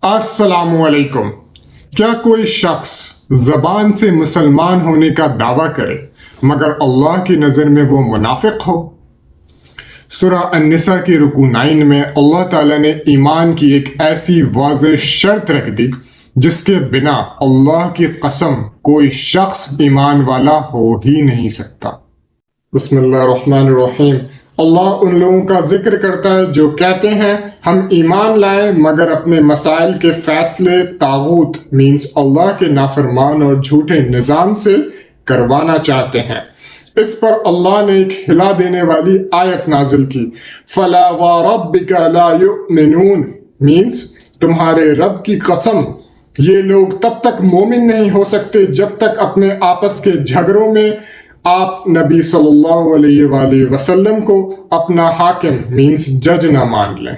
अस्सलाम वालेकुम। क्या कोई शख्स ज़बान से मुसलमान होने का दावा करे मगर अल्लाह की नज़र में वो मुनाफिक हो? सूरह अन-निसा की रुकू 9 में अल्लाह ताला ने ईमान की एक ऐसी वाज़ेह शर्त रख दी जिसके बिना अल्लाह की कसम कोई शख्स ईमान वाला हो ही नहीं सकता। बिस्मिल्लाहिर्रहमानिर्रहीम। अल्लाह उन लोगों का जिक्र करता है जो कहते हैं हम ईमान लाए मगर अपने मसाइल के फैसले तागूत मीन्स अल्लाह के नाफरमान और झूठे निज़ाम से करवाना चाहते हैं। इस पर अल्लाह ने एक हिला देने वाली आयत नाजिल की, फला व रब्बिका ला युमिनून मीन्स तुम्हारे रब की कसम ये लोग तब तक मोमिन नहीं हो सकते जब तक अपने आपस के झगड़ों में आप नबी सल्लल्लाहु अलैहि वसल्लम को अपना हाकिम मीन्स जज ना मान लें।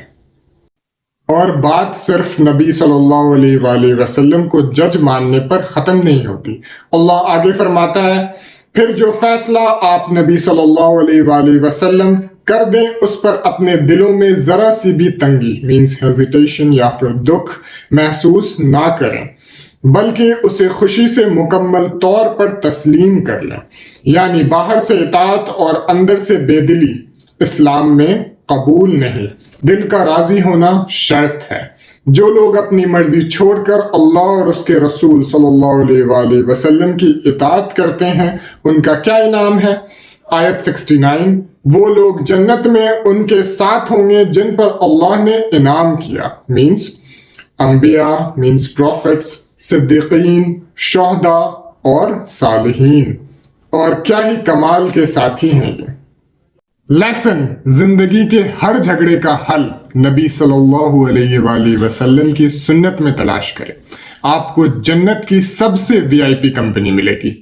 और बात सिर्फ नबी सल्लल्लाहु अलैहि वसल्लम को जज मानने पर ख़त्म नहीं होती। अल्लाह आगे फरमाता है, फिर जो फैसला आप नबी सल्लल्लाहु अलैहि वसल्लम कर दें उस पर अपने दिलों में ज़रा सी भी तंगी मीन्स हेजिटेशन या फिर दुख महसूस ना करें बल्कि उसे खुशी से मुकम्मल तौर पर तस्लीम कर लें। यानी बाहर से इताअत और अंदर से बेदिली इस्लाम में कबूल नहीं, दिल का राज़ी होना शर्त है। जो लोग अपनी मर्जी छोड़कर अल्लाह और उसके रसूल सल्लल्लाहु अलैहि वसल्लम की इताअत करते हैं उनका क्या इनाम है? आयत 69, वो लोग जन्नत में उनके साथ होंगे जिन पर अल्लाह ने इनाम किया मीन्स अंबिया मीन्स प्रॉफिट्स, सिद्दीकीन, शुहदा और सालिहीन। और क्या ही कमाल के साथी हैं ये। लेसन, जिंदगी के हर झगड़े का हल नबी सल्लल्लाहु अलैहि वसल्लम की सुन्नत में तलाश करें, आपको जन्नत की सबसे वीआईपी कंपनी मिलेगी।